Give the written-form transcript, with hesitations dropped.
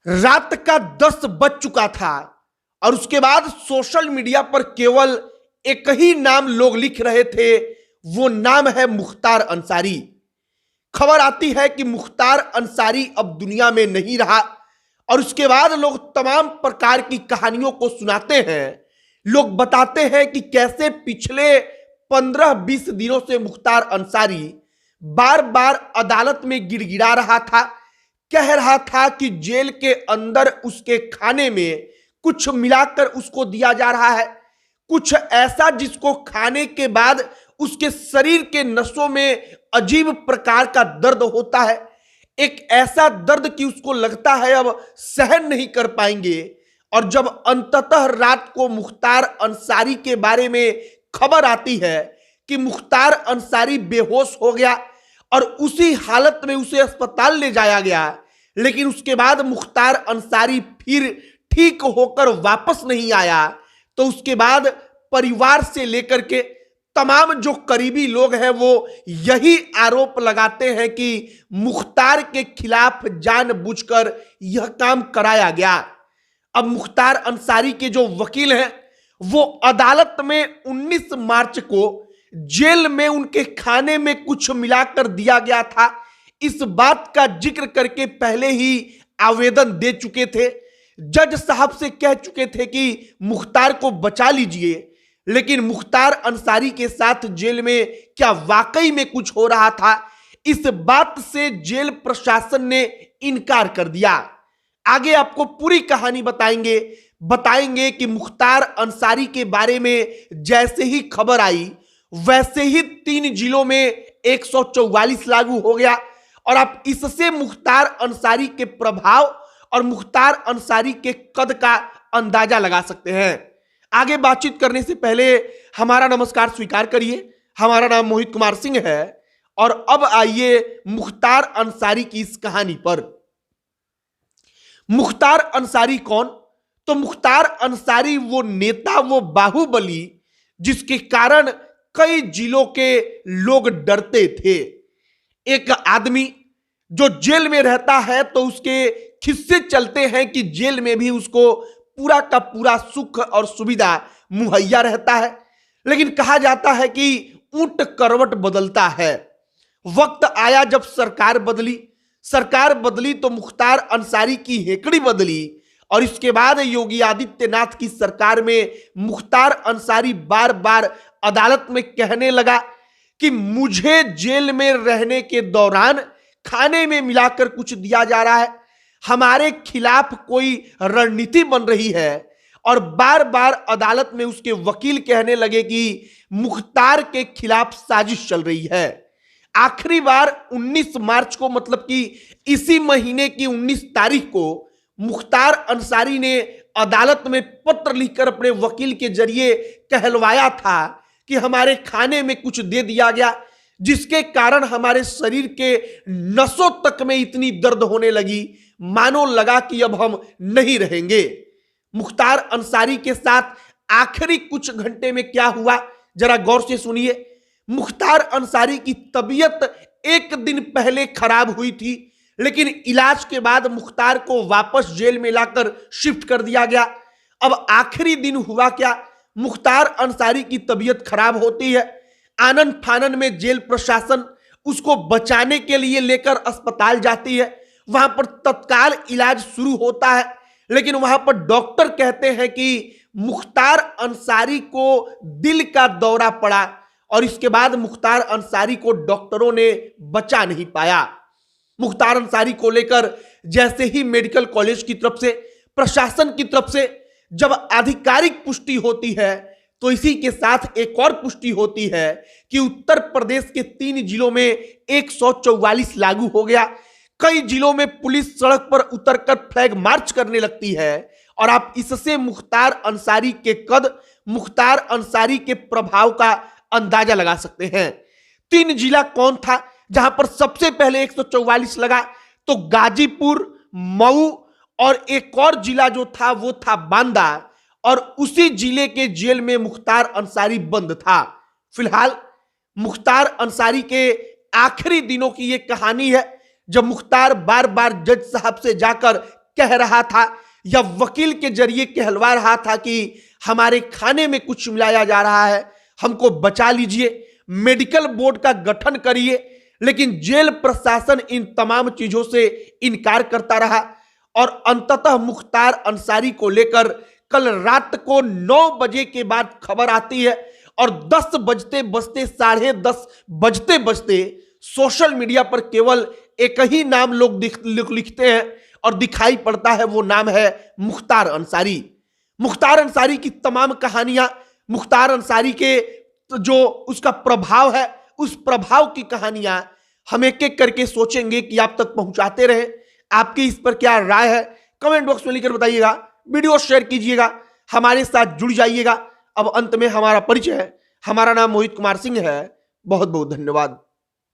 रात का 10 बज चुका था और उसके बाद सोशल मीडिया पर केवल एक ही नाम लोग लिख रहे थे। वो नाम है मुख्तार अंसारी। खबर आती है कि मुख्तार अंसारी अब दुनिया में नहीं रहा और उसके बाद लोग तमाम प्रकार की कहानियों को सुनाते हैं। लोग बताते हैं कि कैसे पिछले 15-20 दिनों से मुख्तार अंसारी बार बार अदालत में गिड़गिड़ा रहा था, कह रहा था कि जेल के अंदर उसके खाने में कुछ मिलाकर उसको दिया जा रहा है, कुछ ऐसा जिसको खाने के बाद उसके शरीर के नसों में अजीब प्रकार का दर्द होता है, एक ऐसा दर्द कि उसको लगता है अब सहन नहीं कर पाएंगे। और जब अंततः रात को मुख्तार अंसारी के बारे में खबर आती है कि मुख्तार अंसारी बेहोश हो गया और उसी हालत में उसे अस्पताल ले जाया गया, लेकिन उसके बाद मुख्तार अंसारी फिर ठीक होकर वापस नहीं आया, तो उसके बाद परिवार से लेकर के तमाम जो करीबी लोग हैं वो यही आरोप लगाते हैं कि मुख्तार के खिलाफ जानबूझकर यह काम कराया गया। अब मुख्तार अंसारी के जो वकील हैं वो अदालत में 19 मार्च को जेल में उनके खाने में कुछ मिलाकर दिया गया था, इस बात का जिक्र करके पहले ही आवेदन दे चुके थे। जज साहब से कह चुके थे कि मुख्तार को बचा लीजिए, लेकिन मुख्तार अंसारी के साथ जेल में क्या वाकई में कुछ हो रहा था, इस बात से जेल प्रशासन ने इनकार कर दिया। आगे आपको पूरी कहानी बताएंगे कि मुख्तार अंसारी के बारे में जैसे ही खबर आई वैसे ही 3 जिलों में 144 लागू हो गया और आप इससे मुख्तार अंसारी के प्रभाव और मुख्तार अंसारी के कद का अंदाजा लगा सकते हैं। आगे बातचीत करने से पहले हमारा नमस्कार स्वीकार करिए। हमारा नाम मोहित कुमार सिंह है और अब आइए मुख्तार अंसारी की इस कहानी पर। मुख्तार अंसारी कौन? तो मुख्तार अंसारी वो नेता, वो बाहुबली जिसके कारण कई जिलों के लोग डरते थे। एक आदमी जो जेल में रहता है तो उसके खिस्से चलते हैं कि जेल में भी उसको पूरा का पूरा सुख और सुविधा मुहैया रहता है, लेकिन कहा जाता है कि ऊंट करवट बदलता है। वक्त आया जब सरकार बदली तो मुख्तार अंसारी की हेकड़ी बदली और इसके बाद योगी आदित्यनाथ की सरकार में मुख्तार अंसारी बार बार अदालत में कहने लगा कि मुझे जेल में रहने के दौरान खाने में मिलाकर कुछ दिया जा रहा है, हमारे खिलाफ कोई रणनीति बन रही है। और बार बार अदालत में उसके वकील कहने लगे कि मुख्तार के खिलाफ साजिश चल रही है। आखिरी बार 19 मार्च को, मतलब कि इसी महीने की 19 तारीख को मुख्तार अंसारी ने अदालत में पत्र लिखकर अपने वकील के जरिए कहलवाया था कि हमारे खाने में कुछ दे दिया गया, जिसके कारण हमारे शरीर के नसों तक में इतनी दर्द होने लगी, मानो लगा कि अब हम नहीं रहेंगे। मुख्तार अंसारी के साथ आखिरी कुछ घंटे में क्या हुआ जरा गौर से सुनिए। मुख्तार अंसारी की तबीयत एक दिन पहले खराब हुई थी, लेकिन इलाज के बाद मुख्तार को वापस जेल में लाकर शिफ्ट कर दिया गया। अब आखिरी दिन हुआ क्या, मुख्तार अंसारी की तबीयत खराब होती है, आनन फानन में जेल प्रशासन उसको बचाने के लिए लेकर अस्पताल जाती है। वहां पर तत्काल इलाज शुरू होता है, लेकिन वहां पर डॉक्टर कहते हैं कि मुख्तार अंसारी को दिल का दौरा पड़ा और इसके बाद मुख्तार अंसारी को डॉक्टरों ने बचा नहीं पाया। मुख्तार अंसारी को लेकर जैसे ही मेडिकल कॉलेज की तरफ से, प्रशासन की तरफ से जब आधिकारिक पुष्टि होती है, तो इसी के साथ एक और पुष्टि होती है कि उत्तर प्रदेश के 3 जिलों में 144 लागू हो गया। कई जिलों में पुलिस सड़क पर उतरकर फ्लैग मार्च करने लगती है और आप इससे मुख्तार अंसारी के कद, मुख्तार अंसारी के प्रभाव का अंदाजा लगा सकते हैं। 3 जिला कौन था जहां पर सबसे पहले 144 लगा? तो गाजीपुर, मऊ और एक और जिला जो था वो था बांदा, और उसी जिले के जेल में मुख्तार अंसारी बंद था। फिलहाल मुख्तार अंसारी के आखिरी दिनों की यह कहानी है, जब मुख्तार बार बार जज साहब से जाकर कह रहा था या वकील के जरिए कहलवा रहा था कि हमारे खाने में कुछ मिलाया जा रहा है, हमको बचा लीजिए, मेडिकल बोर्ड का गठन करिए। लेकिन जेल प्रशासन इन तमाम चीजों से इनकार करता रहा और अंततः मुख्तार अंसारी को लेकर कल रात को 9 बजे के बाद खबर आती है और 10 बजते बजते 10:30 बजते बजते सोशल मीडिया पर केवल एक ही नाम लोग लिखते हैं और दिखाई पड़ता है, वो नाम है मुख्तार अंसारी। मुख्तार अंसारी की तमाम कहानियां, मुख्तार अंसारी के जो उसका प्रभाव है, उस प्रभाव की कहानियां हम एक एक करके सोचेंगे कि आप तक पहुंचाते रहे। आपकी इस पर क्या राय है कमेंट बॉक्स में लिखकर बताइएगा, वीडियो शेयर कीजिएगा, हमारे साथ जुड़ जाइएगा। अब अंत में हमारा परिचय है, हमारा नाम मोहित कुमार सिंह है। बहुत बहुत धन्यवाद।